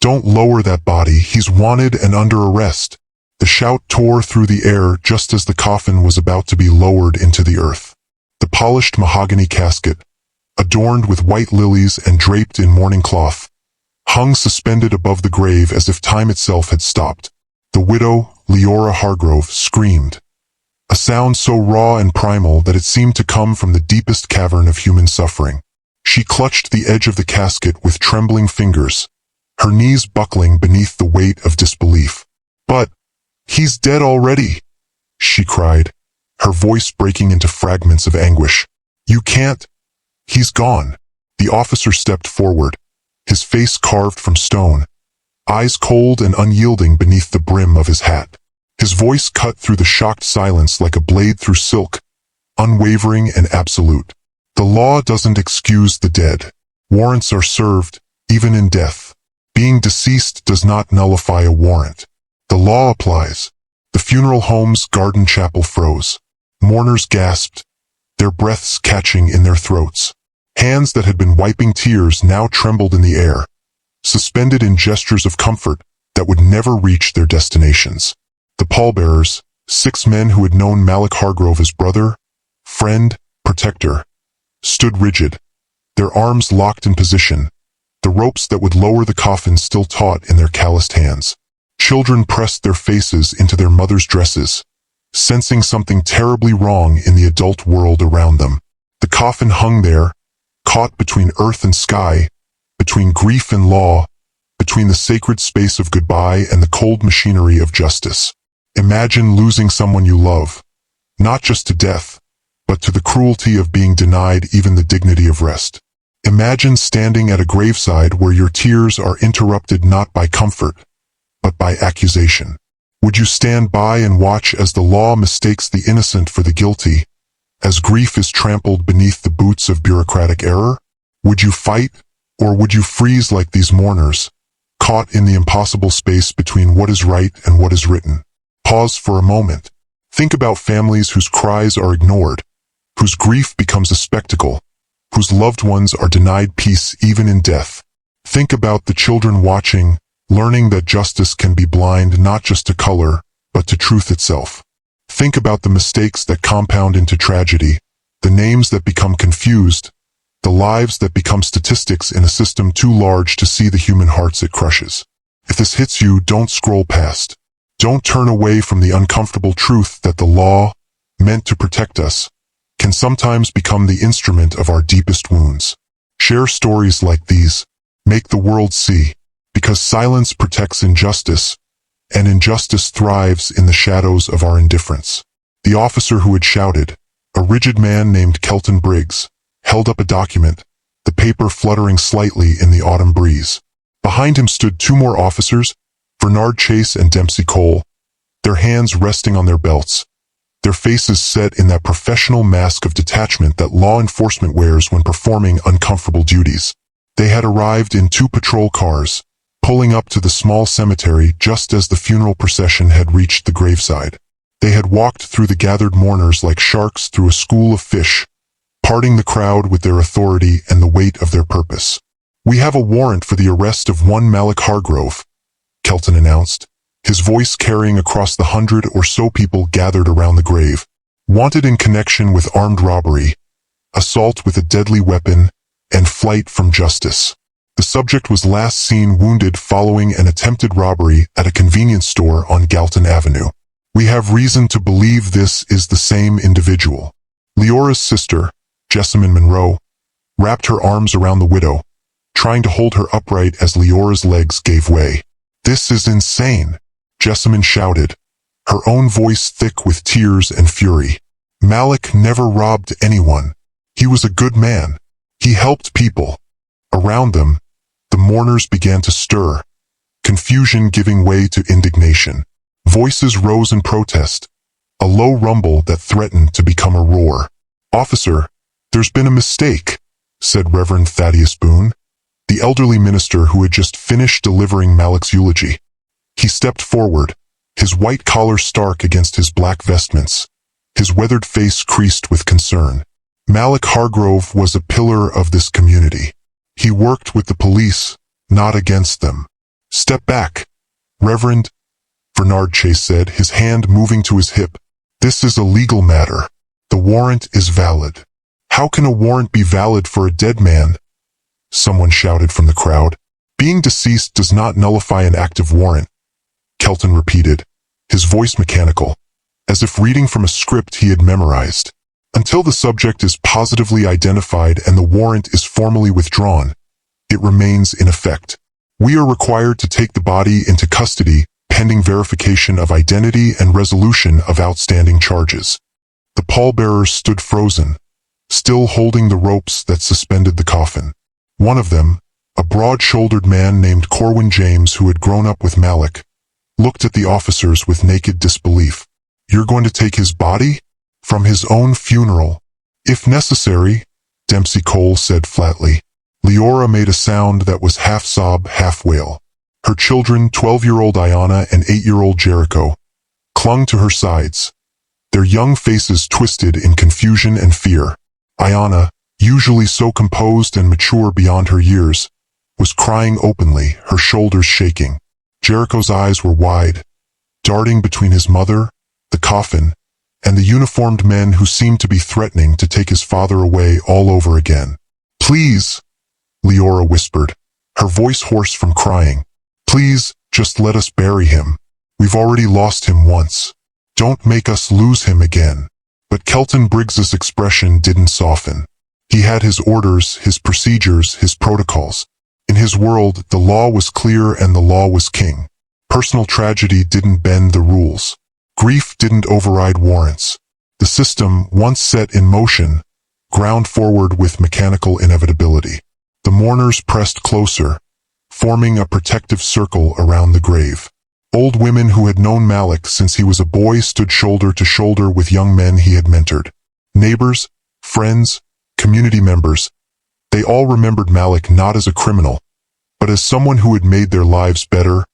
"Don't lower that body, he's wanted and under arrest." The shout tore through the air just as the coffin was about to be lowered into the earth. The polished mahogany casket, adorned with white lilies and draped in mourning cloth, hung suspended above the grave as if time itself had stopped. The widow, Leora Hargrove, screamed, a sound so raw and primal that it seemed to come from the deepest cavern of human suffering. She clutched the edge of the casket with trembling fingers, her knees buckling beneath the weight of disbelief. "But he's dead already," she cried, her voice breaking into fragments of anguish. "You can't. He's gone." The officer stepped forward, his face carved from stone, eyes cold and unyielding beneath the brim of his hat. His voice cut through the shocked silence like a blade through silk, unwavering and absolute. "The law doesn't excuse the dead. Warrants are served, even in death. Being deceased does not nullify a warrant. The law applies." The funeral home's garden chapel froze. Mourners gasped, their breaths catching in their throats. Hands that had been wiping tears now trembled in the air, suspended in gestures of comfort that would never reach their destinations. The pallbearers, 6 men who had known Malik Hargrove as brother, friend, protector, stood rigid, their arms locked in position, the ropes that would lower the coffin still taut in their calloused hands. Children pressed their faces into their mothers' dresses, sensing something terribly wrong in the adult world around them. The coffin hung there, caught between earth and sky, between grief and law, between the sacred space of goodbye and the cold machinery of justice. Imagine losing someone you love, not just to death, but to the cruelty of being denied even the dignity of rest. Imagine standing at a graveside where your tears are interrupted not by comfort, but by accusation. Would you stand by and watch as the law mistakes the innocent for the guilty, as grief is trampled beneath the boots of bureaucratic error? Would you fight, or would you freeze like these mourners, caught in the impossible space between what is right and what is written? Pause for a moment. Think about families whose cries are ignored, whose grief becomes a spectacle, whose loved ones are denied peace even in death. Think about the children watching, learning that justice can be blind not just to color, but to truth itself. Think about the mistakes that compound into tragedy, the names that become confused, the lives that become statistics in a system too large to see the human hearts it crushes. If this hits you, don't scroll past. Don't turn away from the uncomfortable truth that the law, meant to protect us, can sometimes become the instrument of our deepest wounds. Share stories like these. Make the world see. Because silence protects injustice, and injustice thrives in the shadows of our indifference. The officer who had shouted, a rigid man named Kelton Briggs, held up a document, the paper fluttering slightly in the autumn breeze. Behind him stood 2 more officers, Bernard Chase and Dempsey Cole, their hands resting on their belts, their faces set in that professional mask of detachment that law enforcement wears when performing uncomfortable duties. They had arrived in 2 patrol cars, pulling up to the small cemetery just as the funeral procession had reached the graveside. They had walked through the gathered mourners like sharks through a school of fish, parting the crowd with their authority and the weight of their purpose. "We have a warrant for the arrest of one Malik Hargrove," Kelton announced, his voice carrying across the 100 or so people gathered around the grave. "Wanted in connection with armed robbery, assault with a deadly weapon, and flight from justice. The subject was last seen wounded following an attempted robbery at a convenience store on Galton Avenue. We have reason to believe this is the same individual." Leora's sister, Jessamine Monroe, wrapped her arms around the widow, trying to hold her upright as Leora's legs gave way. "This is insane," Jessamine shouted, her own voice thick with tears and fury. "Malik never robbed anyone. He was a good man. He helped people." Around them, the mourners began to stir, confusion giving way to indignation. Voices rose in protest, a low rumble that threatened to become a roar. "Officer, there's been a mistake," said Reverend Thaddeus Boone, the elderly minister who had just finished delivering Malik's eulogy. He stepped forward, his white collar stark against his black vestments, his weathered face creased with concern. "Malik Hargrove was a pillar of this community. He worked with the police, not against them. Step back, Reverend, Bernard Chase said, his hand moving to his hip. This is a legal matter. The warrant is valid. How can a warrant be valid for a dead man? Someone shouted from the crowd. Being deceased does not nullify an active warrant, Kelton repeated, his voice mechanical, as if reading from a script he had memorized. Until the subject is positively identified and the warrant is formally withdrawn, it remains in effect. We are required to take the body into custody pending verification of identity and resolution of outstanding charges. The pallbearers stood frozen, still holding the ropes that suspended the coffin. One of them, a broad-shouldered man named Corwin James who had grown up with Malik, looked at the officers with naked disbelief. You're going to take his body? From his own funeral? If necessary, Dempsey Cole said flatly. Leora made a sound that was half sob, half wail. Her children, 12-year-old Ayanna and 8-year-old Jericho, clung to her sides, their young faces twisted in confusion and fear. Ayanna, usually so composed and mature beyond her years, was crying openly, her shoulders shaking. Jericho's eyes were wide, darting between his mother, the coffin, and the uniformed men who seemed to be threatening to take his father away all over again. Please, Leora whispered, her voice hoarse from crying. Please, just let us bury him. We've already lost him once. Don't make us lose him again. But Kelton Briggs's expression didn't soften. He had his orders, his procedures, his protocols. In his world, the law was clear and the law was king. Personal tragedy didn't bend the rules. Grief didn't override warrants. The system, once set in motion, ground forward with mechanical inevitability. The mourners pressed closer, forming a protective circle around the grave. Old women who had known Malik since he was a boy stood shoulder to shoulder with young men he had mentored. Neighbors, friends, community members, they all remembered Malik not as a criminal, but as someone who had made their lives better,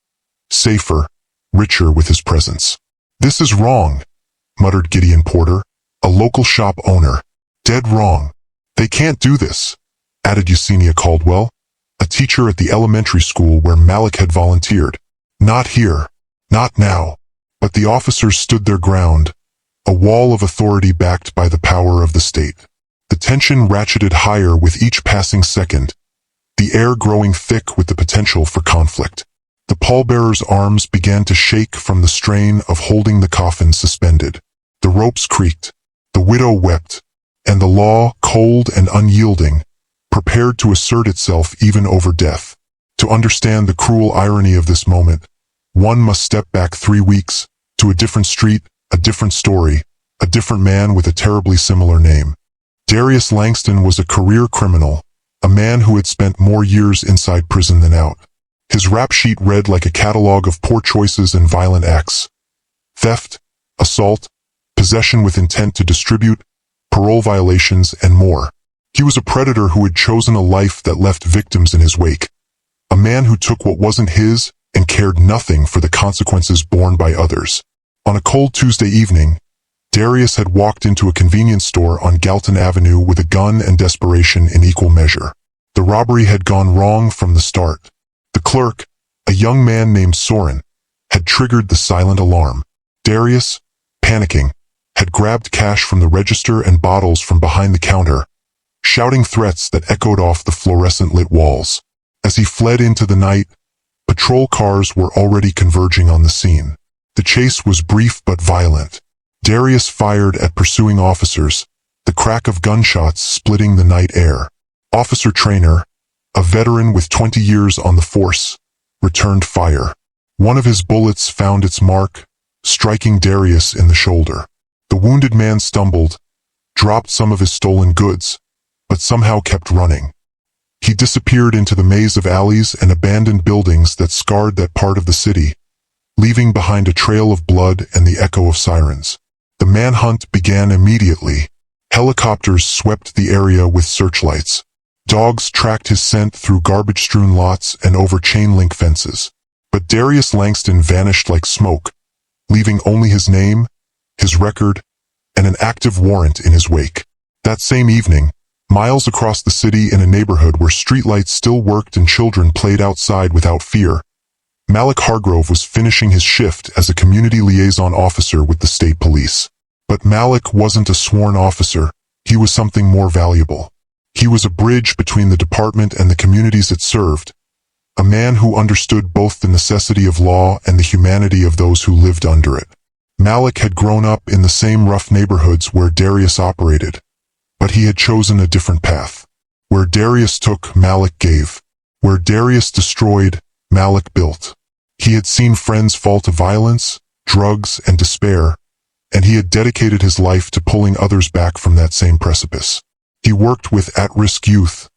safer, richer with his presence. This is wrong, muttered Gideon Porter, a local shop owner. Dead wrong. They can't do this, added Yesenia Caldwell, a teacher at the elementary school where Malik had volunteered. Not here. Not now. But the officers stood their ground, a wall of authority backed by the power of the state. The tension ratcheted higher with each passing second, the air growing thick with the potential for conflict. The pallbearer's arms began to shake from the strain of holding the coffin suspended. The ropes creaked, the widow wept, and the law, cold and unyielding, prepared to assert itself even over death. To understand the cruel irony of this moment, one must step back 3 weeks, to a different street, a different story, a different man with a terribly similar name. Darius Langston was a career criminal, a man who had spent more years inside prison than out. His rap sheet read like a catalog of poor choices and violent acts. Theft, assault, possession with intent to distribute, parole violations, and more. He was a predator who had chosen a life that left victims in his wake. A man who took what wasn't his and cared nothing for the consequences borne by others. On a cold Tuesday evening, Darius had walked into a convenience store on Galton Avenue with a gun and desperation in equal measure. The robbery had gone wrong from the start. The clerk, a young man named Soren, had triggered the silent alarm. Darius, panicking, had grabbed cash from the register and bottles from behind the counter, shouting threats that echoed off the fluorescent-lit walls. As he fled into the night, patrol cars were already converging on the scene. The chase was brief but violent. Darius fired at pursuing officers, the crack of gunshots splitting the night air. Officer Traynor, a veteran with 20 years on the force, returned fire. One of his bullets found its mark, striking Darius in the shoulder. The wounded man stumbled, dropped some of his stolen goods, but somehow kept running. He disappeared into the maze of alleys and abandoned buildings that scarred that part of the city, leaving behind a trail of blood and the echo of sirens. The manhunt began immediately. Helicopters swept the area with searchlights. Dogs tracked his scent through garbage-strewn lots and over chain-link fences. But Darius Langston vanished like smoke, leaving only his name, his record, and an active warrant in his wake. That same evening, miles across the city in a neighborhood where streetlights still worked and children played outside without fear, Malik Hargrove was finishing his shift as a community liaison officer with the state police. But Malik wasn't a sworn officer, he was something more valuable. He was a bridge between the department and the communities it served, a man who understood both the necessity of law and the humanity of those who lived under it. Malik had grown up in the same rough neighborhoods where Darius operated, but he had chosen a different path. Where Darius took, Malik gave. Where Darius destroyed, Malik built. He had seen friends fall to violence, drugs, and despair, and he had dedicated his life to pulling others back from that same precipice. He worked with at-risk youth,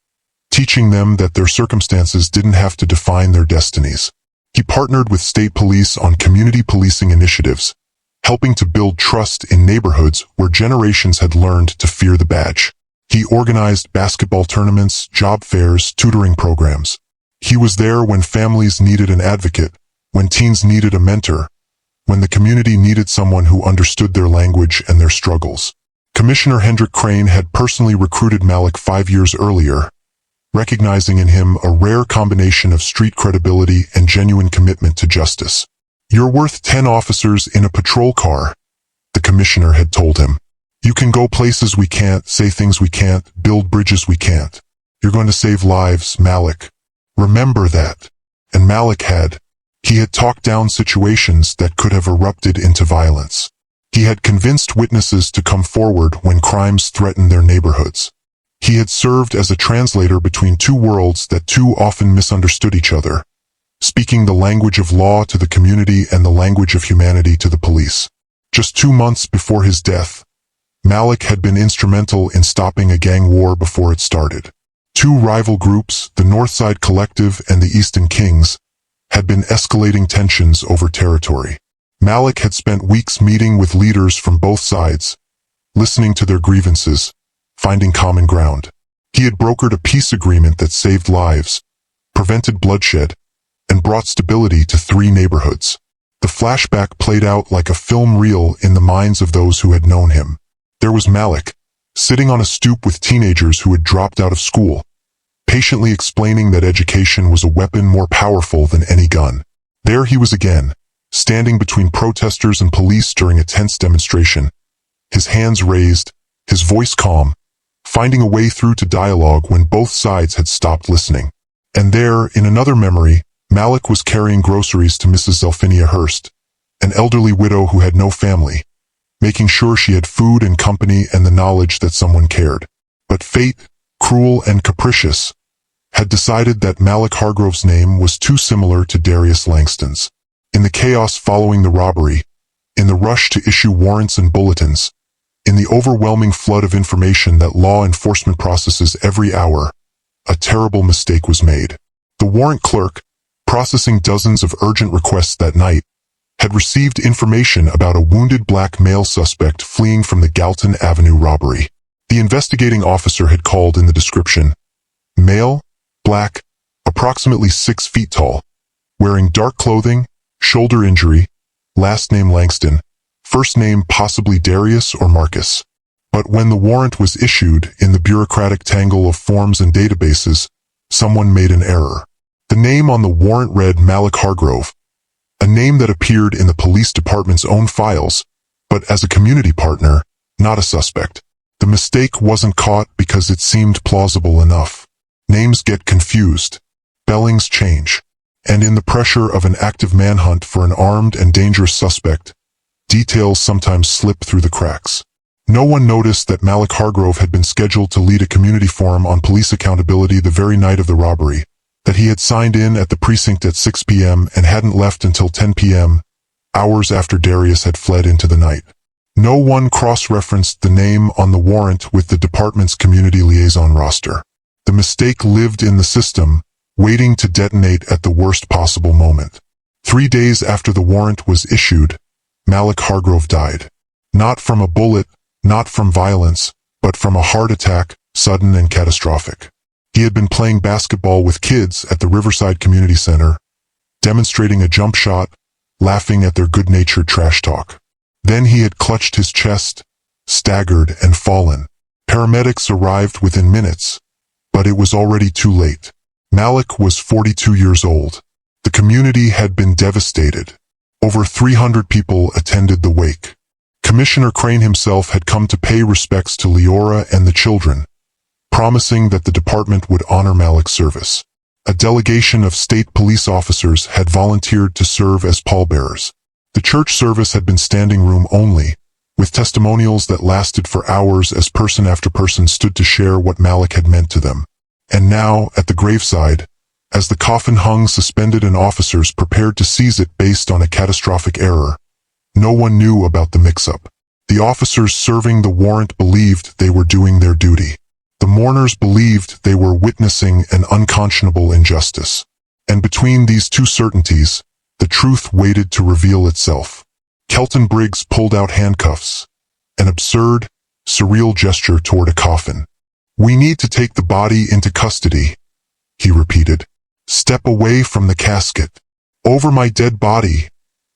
teaching them that their circumstances didn't have to define their destinies. He partnered with state police on community policing initiatives, helping to build trust in neighborhoods where generations had learned to fear the badge. He organized basketball tournaments, job fairs, tutoring programs. He was there when families needed an advocate, when teens needed a mentor, when the community needed someone who understood their language and their struggles. Commissioner Hendrik Crane had personally recruited Malik 5 years earlier, recognizing in him a rare combination of street credibility and genuine commitment to justice. "You're worth 10 officers in a patrol car," the commissioner had told him. "You can go places we can't, say things we can't, build bridges we can't. You're going to save lives, Malik. Remember that." And Malik had. He had talked down situations that could have erupted into violence. He had convinced witnesses to come forward when crimes threatened their neighborhoods. He had served as a translator between two worlds that too often misunderstood each other, speaking the language of law to the community and the language of humanity to the police. Just 2 months before his death, Malik had been instrumental in stopping a gang war before it started. Two rival groups, the Northside Collective and the Easton Kings, had been escalating tensions over territory. Malik had spent weeks meeting with leaders from both sides, listening to their grievances, finding common ground. He had brokered a peace agreement that saved lives, prevented bloodshed, and brought stability to 3 neighborhoods. The flashback played out like a film reel in the minds of those who had known him. There was Malik, sitting on a stoop with teenagers who had dropped out of school, patiently explaining that education was a weapon more powerful than any gun. There he was again, standing between protesters and police during a tense demonstration, his hands raised, his voice calm, finding a way through to dialogue when both sides had stopped listening. And there, in another memory, Malik was carrying groceries to Mrs. Zelfinia Hurst, an elderly widow who had no family, making sure she had food and company and the knowledge that someone cared. But fate, cruel and capricious, had decided that Malik Hargrove's name was too similar to Darius Langston's. In the chaos following the robbery, in the rush to issue warrants and bulletins, in the overwhelming flood of information that law enforcement processes every hour, a terrible mistake was made. The warrant clerk, processing dozens of urgent requests that night, had received information about a wounded black male suspect fleeing from the Galton Avenue robbery. The investigating officer had called in the description, male, black, approximately 6 feet tall, wearing dark clothing, shoulder injury, last name Langston, first name possibly Darius or Marcus. But when the warrant was issued in the bureaucratic tangle of forms and databases, someone made an error. The name on the warrant read Malik Hargrove, a name that appeared in the police department's own files, but as a community partner, not a suspect. The mistake wasn't caught because it seemed plausible enough. Names get confused, spellings change, and in the pressure of an active manhunt for an armed and dangerous suspect, details sometimes slip through the cracks. No one noticed that Malik Hargrove had been scheduled to lead a community forum on police accountability the very night of the robbery, that he had signed in at the precinct at 6 p.m. and hadn't left until 10 p.m., hours after Darius had fled into the night. No one cross-referenced the name on the warrant with the department's community liaison roster. The mistake lived in the system, waiting to detonate at the worst possible moment. 3 days after the warrant was issued, Malik Hargrove died. Not from a bullet, not from violence, but from a heart attack, sudden and catastrophic. He had been playing basketball with kids at the Riverside Community Center, demonstrating a jump shot, laughing at their good-natured trash talk. Then he had clutched his chest, staggered and fallen. Paramedics arrived within minutes, but it was already too late. Malik was 42 years old. The community had been devastated. Over 300 people attended the wake. Commissioner Crane himself had come to pay respects to Leora and the children, promising that the department would honor Malik's service. A delegation of state police officers had volunteered to serve as pallbearers. The church service had been standing room only, with testimonials that lasted for hours as person after person stood to share what Malik had meant to them. And now, at the graveside, as the coffin hung suspended and officers prepared to seize it based on a catastrophic error, no one knew about the mix-up. The officers serving the warrant believed they were doing their duty. The mourners believed they were witnessing an unconscionable injustice. And between these two certainties, the truth waited to reveal itself. Kelton Briggs pulled out handcuffs, an absurd, surreal gesture toward a coffin. "We need to take the body into custody," he repeated. "Step away from the casket." "Over my dead body,"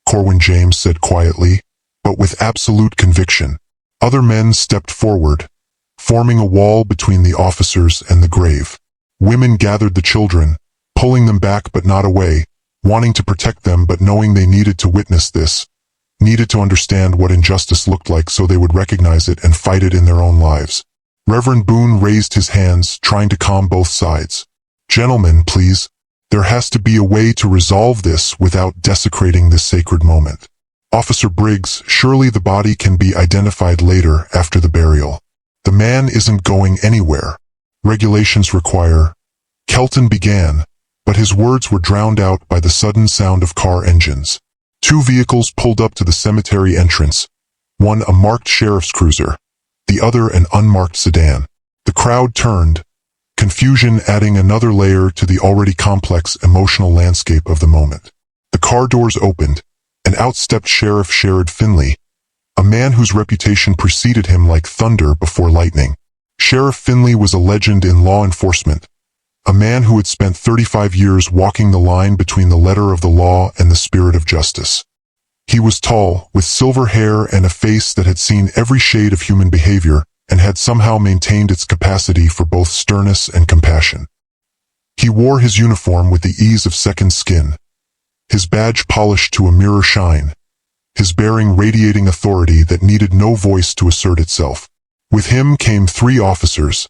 Corwin James said quietly, but with absolute conviction. Other men stepped forward, forming a wall between the officers and the grave. Women gathered the children, pulling them back but not away, wanting to protect them but knowing they needed to witness this, needed to understand what injustice looked like so they would recognize it and fight it in their own lives. Reverend Boone raised his hands, trying to calm both sides. "Gentlemen, please. There has to be a way to resolve this without desecrating this sacred moment. Officer Briggs, surely the body can be identified later after the burial. The man isn't going anywhere. Regulations require—" Kelton began, but his words were drowned out by the sudden sound of car engines. Two vehicles pulled up to the cemetery entrance, one a marked sheriff's cruiser, the other an unmarked sedan. The crowd turned, confusion adding another layer to the already complex emotional landscape of the moment. The car doors opened, and out stepped Sheriff Finley, a man whose reputation preceded him like thunder before lightning. Sheriff Finley was a legend in law enforcement, a man who had spent 35 years walking the line between the letter of the law and the spirit of justice. He was tall, with silver hair and a face that had seen every shade of human behavior and had somehow maintained its capacity for both sternness and compassion. He wore his uniform with the ease of second skin, his badge polished to a mirror shine, his bearing radiating authority that needed no voice to assert itself. With him came three officers,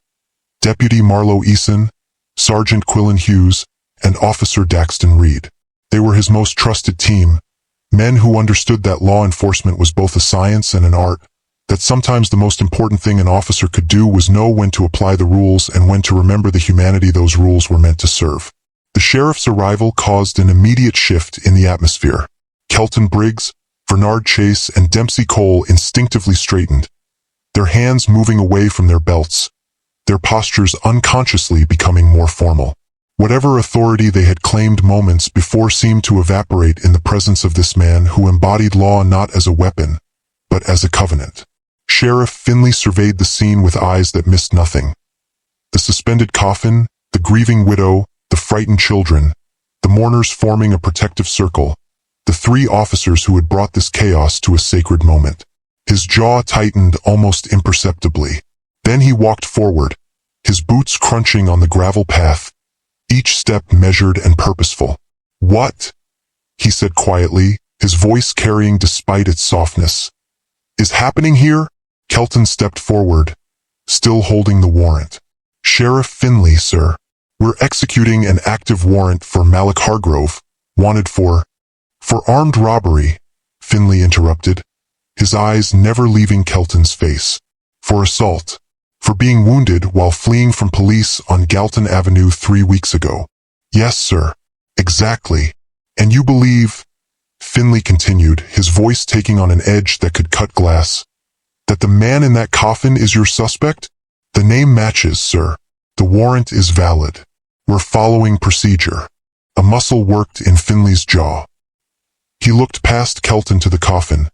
Deputy Marlowe Eason, Sergeant Quillen Hughes, and Officer Daxton Reed. They were his most trusted team, men who understood that law enforcement was both a science and an art, that sometimes the most important thing an officer could do was know when to apply the rules and when to remember the humanity those rules were meant to serve. The sheriff's arrival caused an immediate shift in the atmosphere. Kelton Briggs, Bernard Chase, and Dempsey Cole instinctively straightened, their hands moving away from their belts, their postures unconsciously becoming more formal. Whatever authority they had claimed moments before seemed to evaporate in the presence of this man who embodied law not as a weapon, but as a covenant. Sheriff Finley surveyed the scene with eyes that missed nothing. The suspended coffin, the grieving widow, the frightened children, the mourners forming a protective circle, the three officers who had brought this chaos to a sacred moment. His jaw tightened almost imperceptibly. Then he walked forward, his boots crunching on the gravel path, each step measured and purposeful. "What?" he said quietly, his voice carrying despite its softness. "Is happening here?" Kelton stepped forward, still holding the warrant. "Sheriff Finley, sir. We're executing an active warrant for Malik Hargrove, wanted for armed robbery," Finley interrupted, his eyes never leaving Kelton's face. "For assault. For being wounded while fleeing from police on Galton Avenue 3 weeks ago." "Yes, sir. Exactly. And you believe," Finley continued, his voice taking on an edge that could cut glass, "that the man in that coffin is your suspect?" "The name matches, sir. The warrant is valid. We're following procedure." A muscle worked in Finley's jaw. He looked past Kelton to the coffin,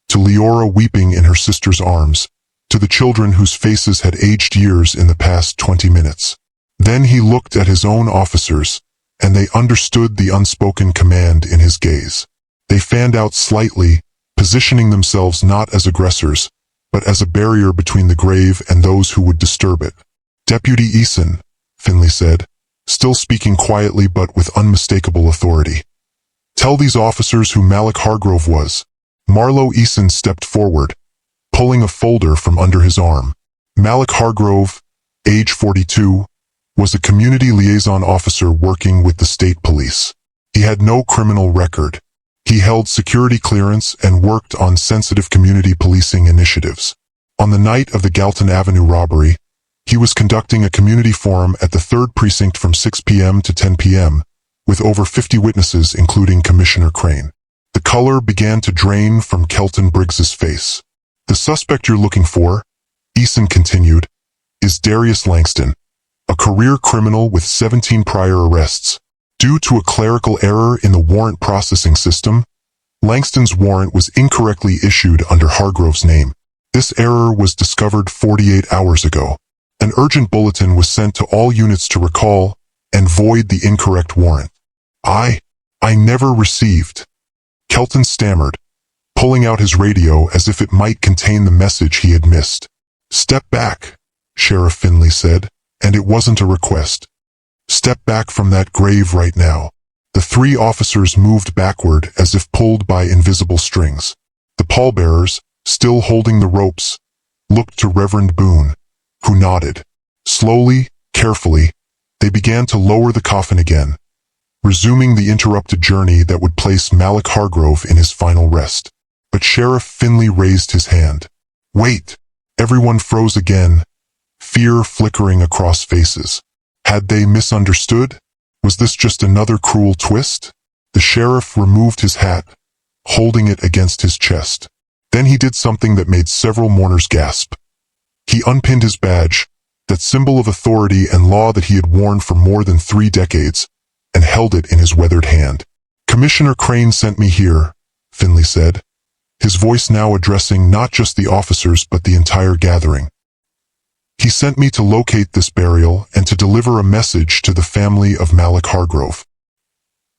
to Leora weeping in her sister's arms, to the children whose faces had aged years in the past 20 minutes. Then he looked at his own officers, and they understood the unspoken command in his gaze. They fanned out slightly, positioning themselves not as aggressors, but as a barrier between the grave and those who would disturb it. "Deputy Eason," Finley said, still speaking quietly but with unmistakable authority. Tell these officers who Malik Hargrove was. Marlo Eason stepped forward, pulling a folder from under his arm. Malik Hargrove, age 42, was a community liaison officer working with the state police. He had no criminal record. He held security clearance and worked on sensitive community policing initiatives. On the night of the Galton Avenue robbery, he was conducting a community forum at the 3rd Precinct from 6 p.m. to 10 p.m., with over 50 witnesses including Commissioner Crane. The color began to drain from Kelton Briggs's face. The suspect you're looking for, Eason continued, is Darius Langston, a career criminal with 17 prior arrests. Due to a clerical error in the warrant processing system, Langston's warrant was incorrectly issued under Hargrove's name. This error was discovered 48 hours ago. An urgent bulletin was sent to all units to recall and void the incorrect warrant. I never received. Kelton stammered, pulling out his radio as if it might contain the message he had missed. Step back, Sheriff Finley said, and it wasn't a request. Step back from that grave right now. The 3 officers moved backward as if pulled by invisible strings. The pallbearers, still holding the ropes, looked to Reverend Boone, who nodded. Slowly, carefully, they began to lower the coffin again, resuming the interrupted journey that would place Malik Hargrove in his final rest. But Sheriff Finley raised his hand. Wait! Everyone froze again, fear flickering across faces. Had they misunderstood? Was this just another cruel twist? The sheriff removed his hat, holding it against his chest. Then he did something that made several mourners gasp. He unpinned his badge, that symbol of authority and law that he had worn for more than 3 decades, and held it in his weathered hand. Commissioner Crane sent me here, Finley said, his voice now addressing not just the officers but the entire gathering. He sent me to locate this burial and to deliver a message to the family of Malik Hargrove.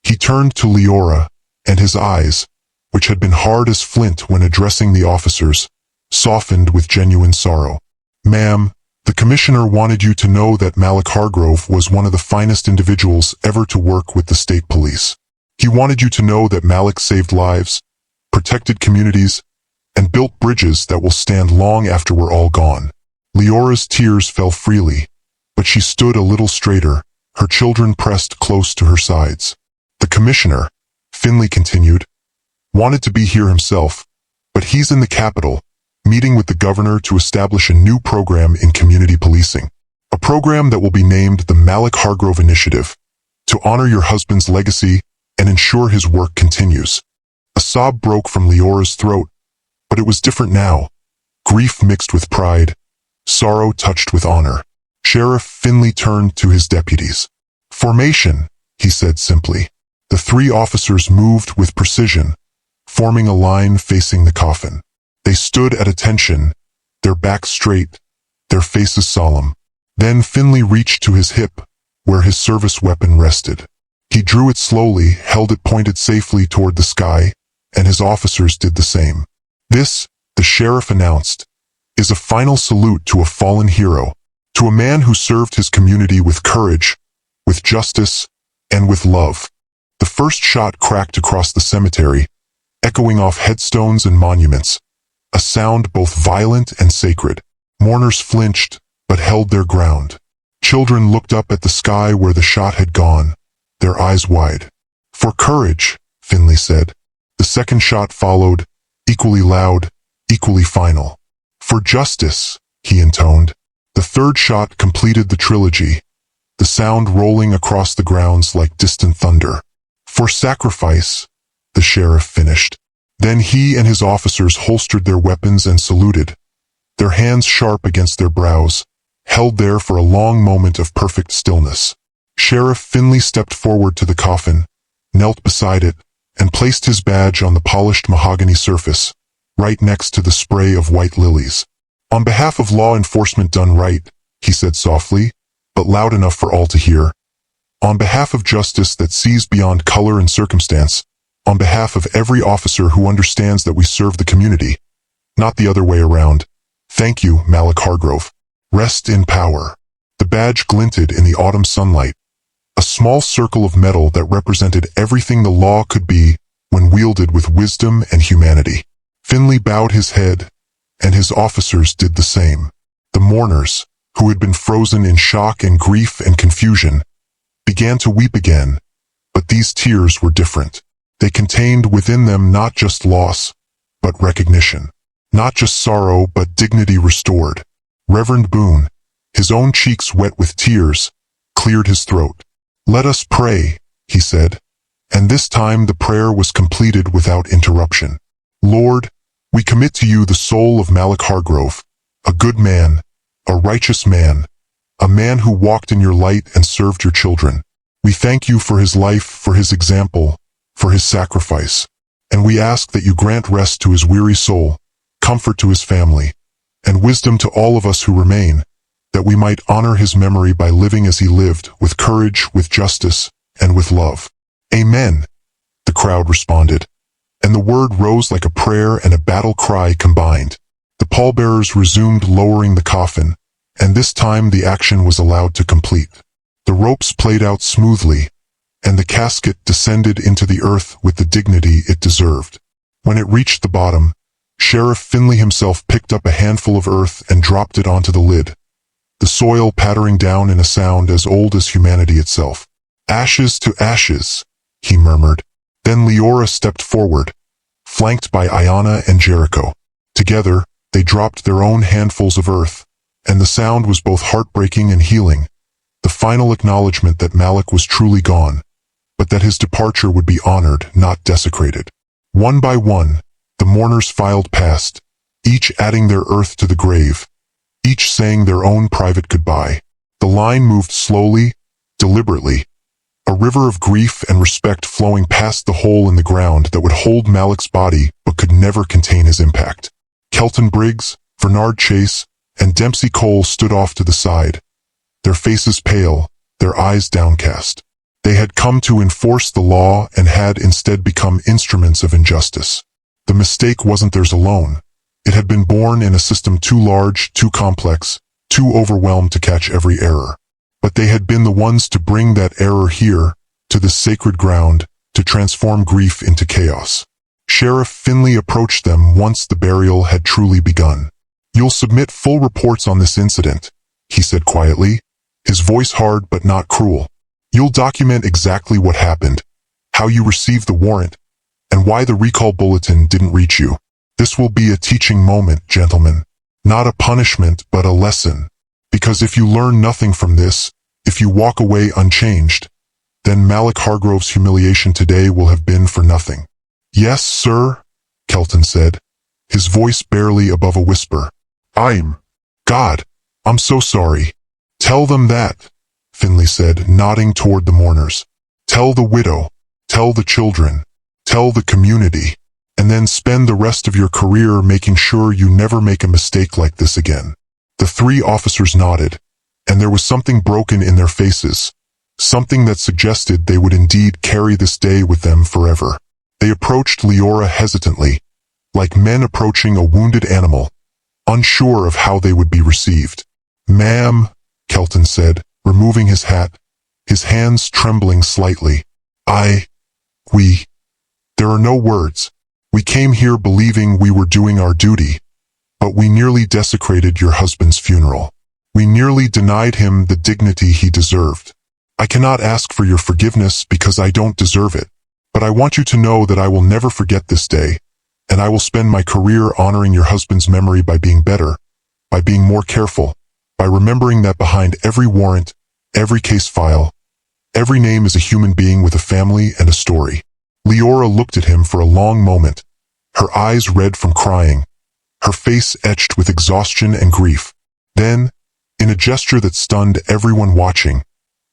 He turned to Leora, and his eyes, which had been hard as flint when addressing the officers, softened with genuine sorrow. Ma'am, the commissioner wanted you to know that Malik Hargrove was one of the finest individuals ever to work with the state police. He wanted you to know that Malik saved lives, protected communities, and built bridges that will stand long after we're all gone. Leora's tears fell freely, but she stood a little straighter, her children pressed close to her sides. The commissioner, Finley continued, wanted to be here himself, but he's in the capital, meeting with the governor to establish a new program in community policing. A program that will be named the Malik Hargrove Initiative, to honor your husband's legacy and ensure his work continues. A sob broke from Leora's throat, but it was different now. Grief mixed with pride, sorrow touched with honor. Sheriff Finley turned to his deputies. Formation, he said simply. The 3 officers moved with precision, forming a line facing the coffin. They stood at attention, their backs straight, their faces solemn. Then Finley reached to his hip, where his service weapon rested. He drew it slowly, held it pointed safely toward the sky, and his officers did the same. This, the sheriff announced, is a final salute to a fallen hero, to a man who served his community with courage, with justice, and with love. The first shot cracked across the cemetery, echoing off headstones and monuments, a sound both violent and sacred. Mourners flinched, but held their ground. Children looked up at the sky where the shot had gone, their eyes wide. For courage, Finley said. The second shot followed, equally loud, equally final. For justice, he intoned. The third shot completed the trilogy, the sound rolling across the grounds like distant thunder. For sacrifice, the sheriff finished. Then he and his officers holstered their weapons and saluted, their hands sharp against their brows, held there for a long moment of perfect stillness. Sheriff Finley stepped forward to the coffin, knelt beside it, and placed his badge on the polished mahogany surface, right next to the spray of white lilies. On behalf of law enforcement done right, he said softly, but loud enough for all to hear. On behalf of justice that sees beyond color and circumstance, on behalf of every officer who understands that we serve the community, not the other way around. Thank you, Malik Hargrove. Rest in power. The badge glinted in the autumn sunlight, a small circle of metal that represented everything the law could be when wielded with wisdom and humanity. Finley bowed his head, and his officers did the same. The mourners, who had been frozen in shock and grief and confusion, began to weep again, but these tears were different. They contained within them not just loss, but recognition. Not just sorrow, but dignity restored. Reverend Boone, his own cheeks wet with tears, cleared his throat. "Let us pray," he said, and this time the prayer was completed without interruption. "Lord, we commit to you the soul of Malik Hargrove, a good man, a righteous man, a man who walked in your light and served your children. We thank you for his life, for his example, for his sacrifice, and we ask that you grant rest to his weary soul, comfort to his family, and wisdom to all of us who remain, that we might honor his memory by living as he lived, with courage, with justice, and with love." "Amen," the crowd responded, and the word rose like a prayer and a battle cry combined. The pallbearers resumed lowering the coffin, and this time the action was allowed to complete. The ropes played out smoothly, and the casket descended into the earth with the dignity it deserved. When it reached the bottom, Sheriff Finley himself picked up a handful of earth and dropped it onto the lid, the soil pattering down in a sound as old as humanity itself. "Ashes to ashes," he murmured. Then Leora stepped forward, flanked by Ayanna and Jericho. Together, they dropped their own handfuls of earth, and the sound was both heartbreaking and healing, the final acknowledgement that Malik was truly gone, but that his departure would be honored, not desecrated. One by one, the mourners filed past, each adding their earth to the grave, each saying their own private goodbye. The line moved slowly, deliberately, a river of grief and respect flowing past the hole in the ground that would hold Malik's body but could never contain his impact. Kelton Briggs, Bernard Chase, and Dempsey Cole stood off to the side, their faces pale, their eyes downcast. They had come to enforce the law and had instead become instruments of injustice. The mistake wasn't theirs alone. It had been born in a system too large, too complex, too overwhelmed to catch every error. But they had been the ones to bring that error here, to this sacred ground, to transform grief into chaos. Sheriff Finley approached them once the burial had truly begun. "You'll submit full reports on this incident," he said quietly, his voice hard but not cruel. "You'll document exactly what happened, how you received the warrant, and why the recall bulletin didn't reach you. This will be a teaching moment, gentlemen. Not a punishment, but a lesson. Because if you learn nothing from this, if you walk away unchanged, then Malik Hargrove's humiliation today will have been for nothing." "Yes, sir," Kelton said, his voice barely above a whisper. God, I'm so sorry." "Tell them that," Finley said, nodding toward the mourners. "Tell the widow, tell the children, tell the community, and then spend the rest of your career making sure you never make a mistake like this again." The three officers nodded, and there was something broken in their faces, something that suggested they would indeed carry this day with them forever. They approached Leora hesitantly, like men approaching a wounded animal, unsure of how they would be received. "Ma'am," Kelton said, removing his hat, his hands trembling slightly. There are no words. We came here believing we were doing our duty, but we nearly desecrated your husband's funeral. We nearly denied him the dignity he deserved. I cannot ask for your forgiveness because I don't deserve it, but I want you to know that I will never forget this day, and I will spend my career honoring your husband's memory by being better, by being more careful, by remembering that behind every warrant, every case file, every name is a human being with a family and a story." Leora looked at him for a long moment, her eyes red from crying, her face etched with exhaustion and grief. Then, in a gesture that stunned everyone watching,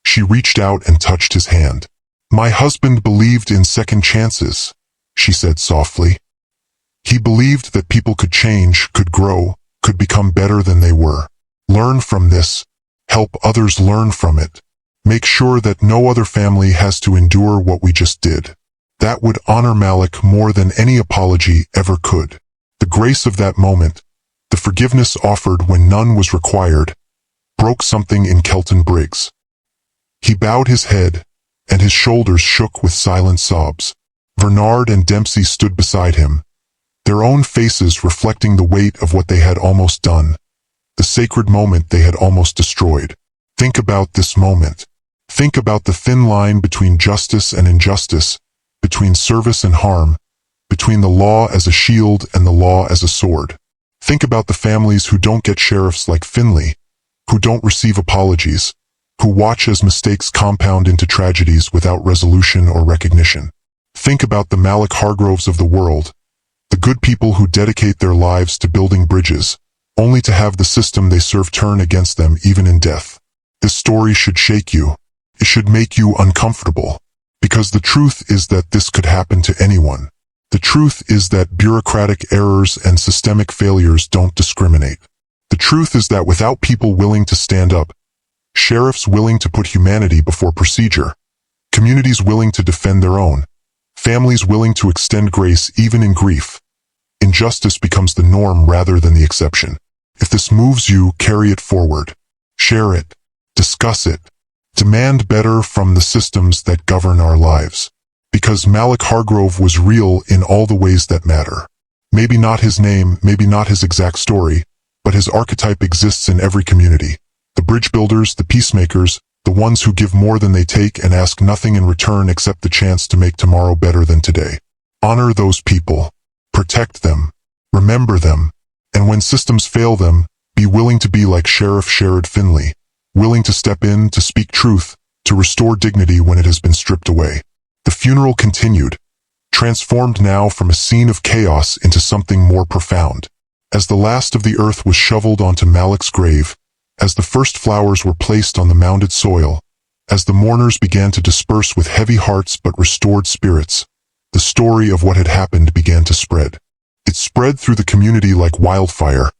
she reached out and touched his hand. "My husband believed in second chances," she said softly. "He believed that people could change, could grow, could become better than they were. Learn from this. Help others learn from it. Make sure that no other family has to endure what we just did. That would honor Malik more than any apology ever could." The grace of that moment, the forgiveness offered when none was required, broke something in Kelton Briggs. He bowed his head, and his shoulders shook with silent sobs. Bernard and Dempsey stood beside him, their own faces reflecting the weight of what they had almost done, the sacred moment they had almost destroyed. Think about this moment. Think about the thin line between justice and injustice, between service and harm, between the law as a shield and the law as a sword. Think about the families who don't get sheriffs like Finley, who don't receive apologies, who watch as mistakes compound into tragedies without resolution or recognition. Think about the Malik Hargroves of the world, the good people who dedicate their lives to building bridges, only to have the system they serve turn against them even in death. This story should shake you. It should make you uncomfortable. Because the truth is that this could happen to anyone. The truth is that bureaucratic errors and systemic failures don't discriminate. The truth is that without people willing to stand up, sheriffs willing to put humanity before procedure, communities willing to defend their own, families willing to extend grace even in grief, injustice becomes the norm rather than the exception. If this moves you, carry it forward. Share it. Discuss it. Demand better from the systems that govern our lives. Because Malik Hargrove was real in all the ways that matter. Maybe not his name, maybe not his exact story, but his archetype exists in every community. The bridge builders, the peacemakers, the ones who give more than they take and ask nothing in return except the chance to make tomorrow better than today. Honor those people. Protect them. Remember them. And when systems fail them, be willing to be like Sheriff Finley, willing to step in, to speak truth, to restore dignity when it has been stripped away. The funeral continued, transformed now from a scene of chaos into something more profound. As the last of the earth was shoveled onto Malik's grave, as the first flowers were placed on the mounded soil, as the mourners began to disperse with heavy hearts but restored spirits, the story of what had happened began to spread. It spread through the community like wildfire,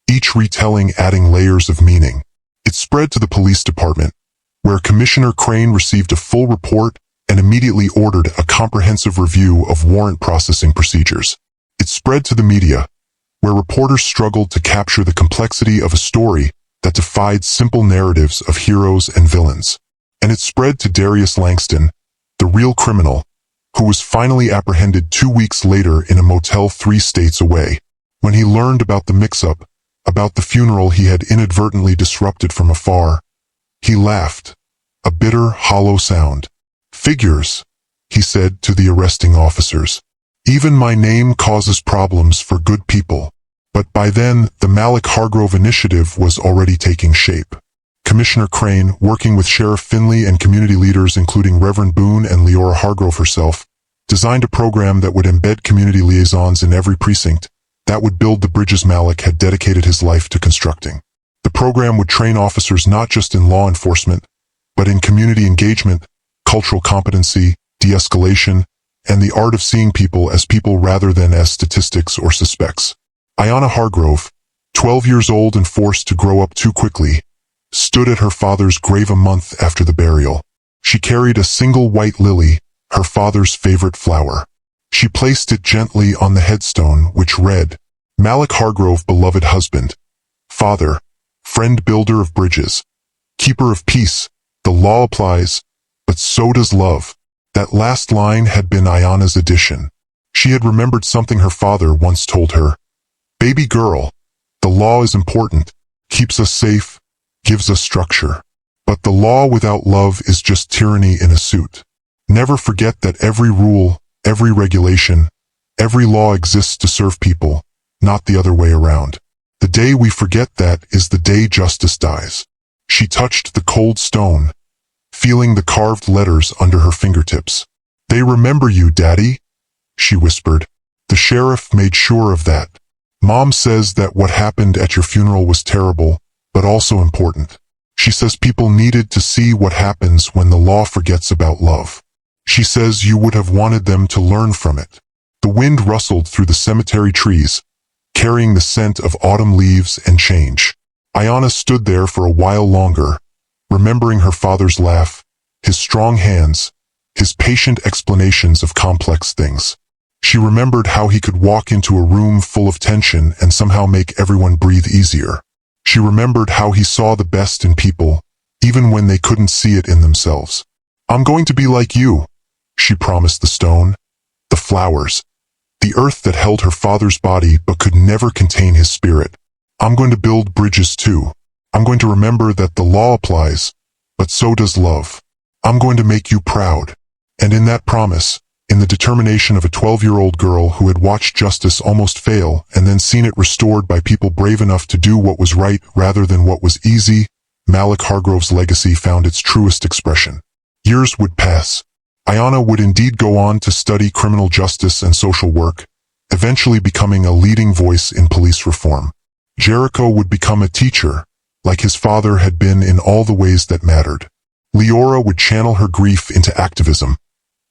each retelling adding layers of meaning. It spread to the police department, where Commissioner Crane received a full report and immediately ordered a comprehensive review of warrant processing procedures. It spread to the media, where reporters struggled to capture the complexity of a story that defied simple narratives of heroes and villains. And it spread to Darius Langston, the real criminal, who was finally apprehended 2 weeks later in a motel 3 states away. When he learned about the mix-up, about the funeral he had inadvertently disrupted from afar, he laughed, a bitter, hollow sound. "Figures," he said to the arresting officers. "Even my name causes problems for good people." But by then, the Malik Hargrove initiative was already taking shape. Commissioner Crane, working with Sheriff Finley and community leaders including Reverend Boone and Leora Hargrove herself, designed a program that would embed community liaisons in every precinct, that would build the bridges Malik had dedicated his life to constructing. The program would train officers not just in law enforcement, but in community engagement, cultural competency, de-escalation, and the art of seeing people as people rather than as statistics or suspects. Ayanna Hargrove, 12 years old and forced to grow up too quickly, stood at her father's grave a month after the burial. She carried a single white lily, her father's favorite flower. She placed it gently on the headstone, which read, "Malik Hargrove, beloved husband, father, friend, builder of bridges, keeper of peace. The law applies, but so does love." That last line had been Ayanna's addition. She had remembered something her father once told her. "Baby girl, the law is important, keeps us safe, gives us structure. But the law without love is just tyranny in a suit. Never forget that every rule, every regulation, every law exists to serve people, not the other way around. The day we forget that is the day justice dies." She touched the cold stone, feeling the carved letters under her fingertips. "They remember you, Daddy," she whispered. "The sheriff made sure of that. Mom says that what happened at your funeral was terrible, but also important. She says people needed to see what happens when the law forgets about love. She says you would have wanted them to learn from it." The wind rustled through the cemetery trees, carrying the scent of autumn leaves and change. Ayanna stood there for a while longer, remembering her father's laugh, his strong hands, his patient explanations of complex things. She remembered how he could walk into a room full of tension and somehow make everyone breathe easier. She remembered how he saw the best in people, even when they couldn't see it in themselves. "I'm going to be like you," she promised the stone, the flowers, the earth that held her father's body but could never contain his spirit. "I'm going to build bridges too. I'm going to remember that the law applies, but so does love. I'm going to make you proud." And in that promise, in the determination of a 12-year-old girl who had watched justice almost fail and then seen it restored by people brave enough to do what was right rather than what was easy, Malik Hargrove's legacy found its truest expression. Years would pass. Ayanna would indeed go on to study criminal justice and social work, eventually becoming a leading voice in police reform. Jericho would become a teacher, like his father had been in all the ways that mattered. Leora would channel her grief into activism,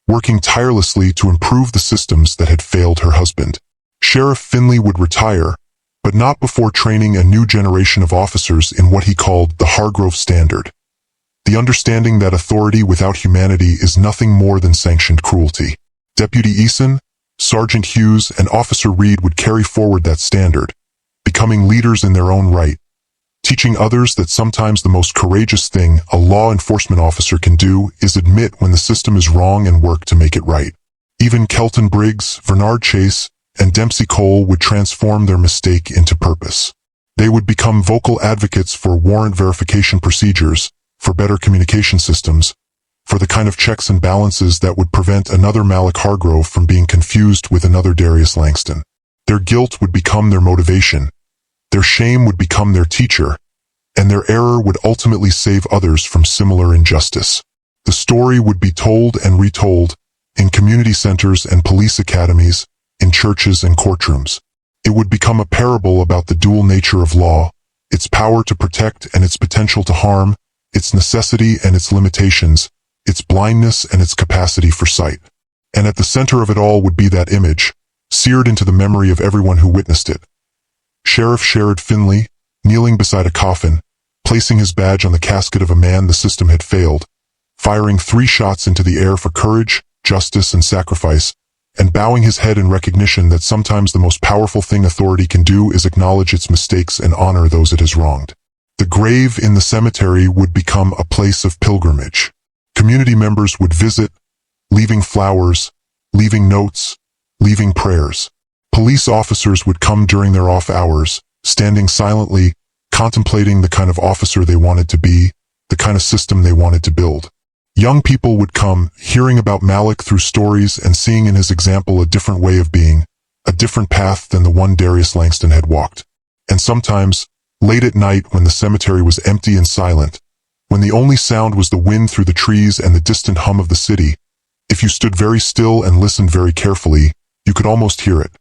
working tirelessly to improve the systems that had failed her husband. Sheriff Finley would retire, but not before training a new generation of officers in what he called the Hargrove Standard. The understanding that authority without humanity is nothing more than sanctioned cruelty. Deputy Eason, Sergeant Hughes, and Officer Reed would carry forward that standard, becoming leaders in their own right, teaching others that sometimes the most courageous thing a law enforcement officer can do is admit when the system is wrong and work to make it right. Even Kelton Briggs, Bernard Chase, and Dempsey Cole would transform their mistake into purpose. They would become vocal advocates for warrant verification procedures, for better communication systems, for the kind of checks and balances that would prevent another Malik Hargrove from being confused with another Darius Langston. Their guilt would become their motivation, their shame would become their teacher, and their error would ultimately save others from similar injustice. The story would be told and retold, in community centers and police academies, in churches and courtrooms. It would become a parable about the dual nature of law, its power to protect and its potential to harm, its necessity and its limitations, its blindness and its capacity for sight. And at the center of it all would be that image, seared into the memory of everyone who witnessed it. Sheriff Finley, kneeling beside a coffin, placing his badge on the casket of a man the system had failed, firing 3 shots into the air for courage, justice, and sacrifice, and bowing his head in recognition that sometimes the most powerful thing authority can do is acknowledge its mistakes and honor those it has wronged. The grave in the cemetery would become a place of pilgrimage. Community members would visit, leaving flowers, leaving notes, leaving prayers. Police officers would come during their off hours, standing silently, contemplating the kind of officer they wanted to be, the kind of system they wanted to build. Young people would come, hearing about Malik through stories and seeing in his example a different way of being, a different path than the one Darius Langston had walked. And sometimes, late at night when the cemetery was empty and silent, when the only sound was the wind through the trees and the distant hum of the city, if you stood very still and listened very carefully, you could almost hear it.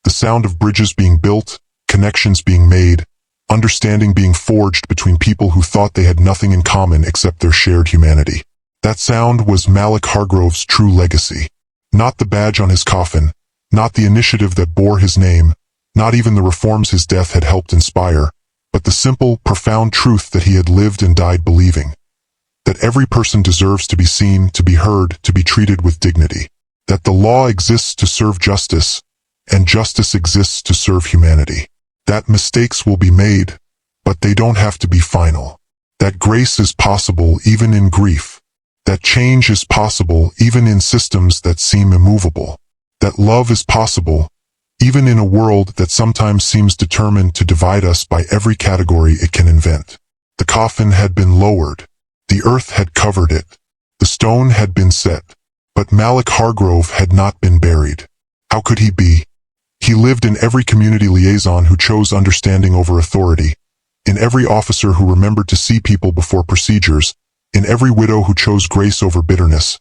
The sound of bridges being built, connections being made, understanding being forged between people who thought they had nothing in common except their shared humanity. That sound was Malik Hargrove's true legacy. Not the badge on his coffin, not the initiative that bore his name, not even the reforms his death had helped inspire, but the simple, profound truth that he had lived and died believing. That every person deserves to be seen, to be heard, to be treated with dignity. That the law exists to serve justice, and justice exists to serve humanity. That mistakes will be made, but they don't have to be final. That grace is possible even in grief. That change is possible even in systems that seem immovable. That love is possible, even in a world that sometimes seems determined to divide us by every category it can invent. The coffin had been lowered. The earth had covered it. The stone had been set. But Malik Hargrove had not been buried. How could he be? He lived in every community liaison who chose understanding over authority, in every officer who remembered to see people before procedures, in every widow who chose grace over bitterness,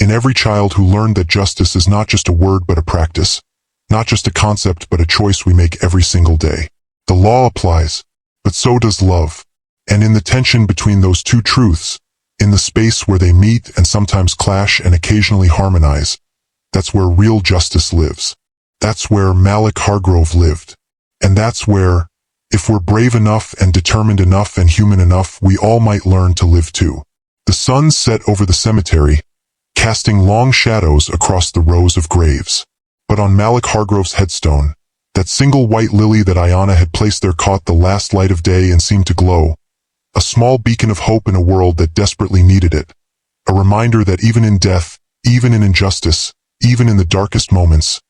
in every child who learned that justice is not just a word but a practice, not just a concept but a choice we make every single day. The law applies, but so does love. And in the tension between those two truths, in the space where they meet and sometimes clash and occasionally harmonize, that's where real justice lives. That's where Malik Hargrove lived. And that's where, if we're brave enough and determined enough and human enough, we all might learn to live too. The sun set over the cemetery, casting long shadows across the rows of graves. But on Malik Hargrove's headstone, that single white lily that Ayanna had placed there caught the last light of day and seemed to glow, A small beacon of hope in a world that desperately needed it. A reminder that even in death, even in injustice, even in the darkest moments,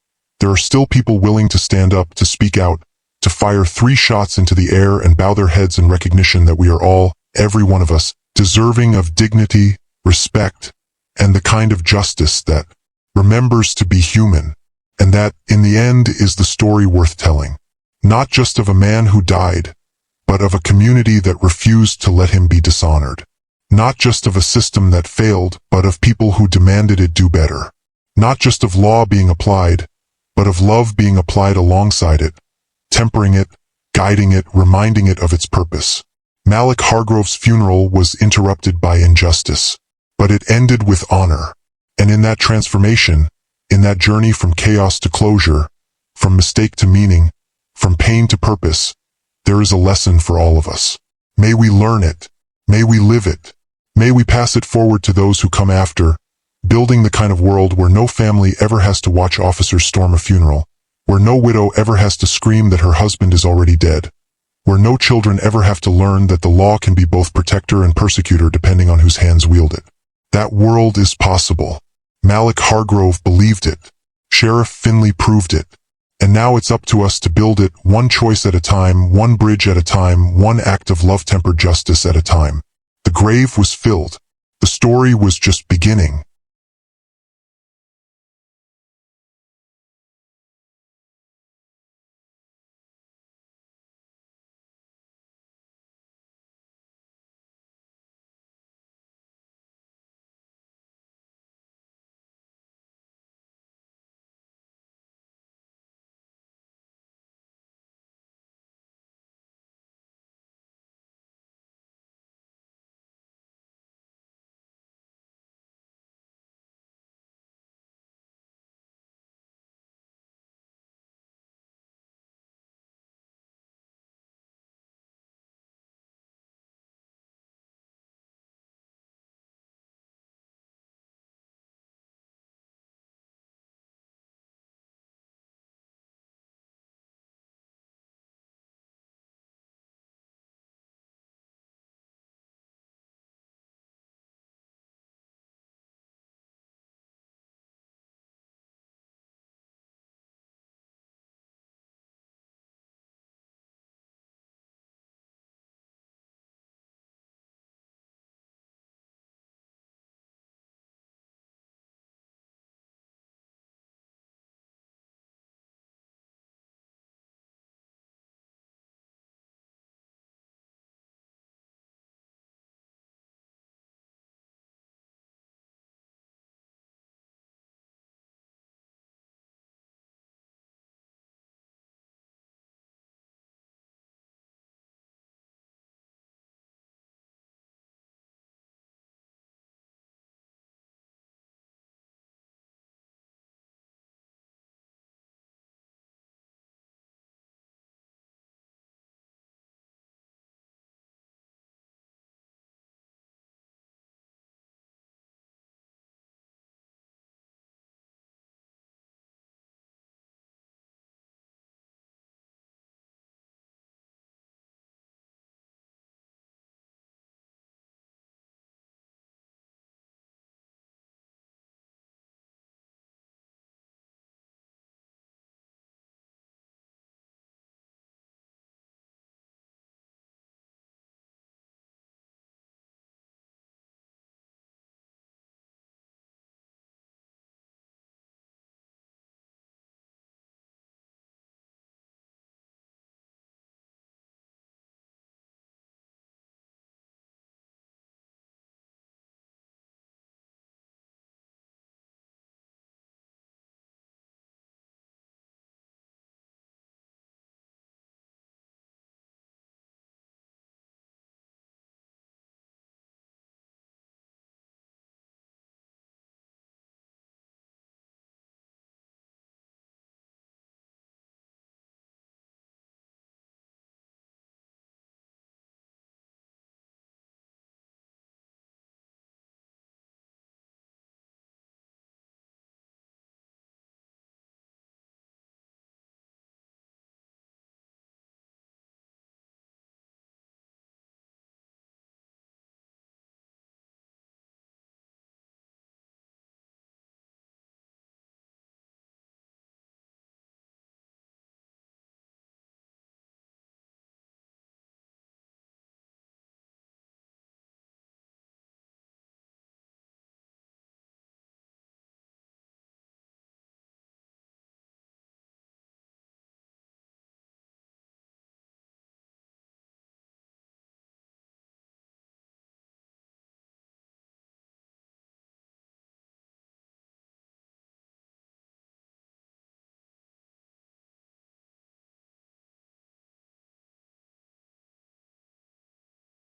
there are still people willing to stand up, to speak out, to fire 3 shots into the air and bow their heads in recognition that we are all, every one of us, deserving of dignity, respect, and the kind of justice that remembers to be human, and that, in the end, is the story worth telling. Not just of a man who died, but of a community that refused to let him be dishonored. Not just of a system that failed, but of people who demanded it do better. Not just of law being applied, but of love being applied alongside it, tempering it, guiding it, reminding it of its purpose. Malik Hargrove's funeral was interrupted by injustice, but it ended with honor. And in that transformation, in that journey from chaos to closure, from mistake to meaning, from pain to purpose, there is a lesson for all of us. May we learn it. May we live it. May we pass it forward to those who come after, building the kind of world where no family ever has to watch officers storm a funeral, where no widow ever has to scream that her husband is already dead, where no children ever have to learn that the law can be both protector and persecutor depending on whose hands wield it. That world is possible. Malik Hargrove believed it. Sheriff Finley proved it. And now it's up to us to build it, one choice at a time, one bridge at a time, one act of love-tempered justice at a time. The grave was filled. The story was just beginning.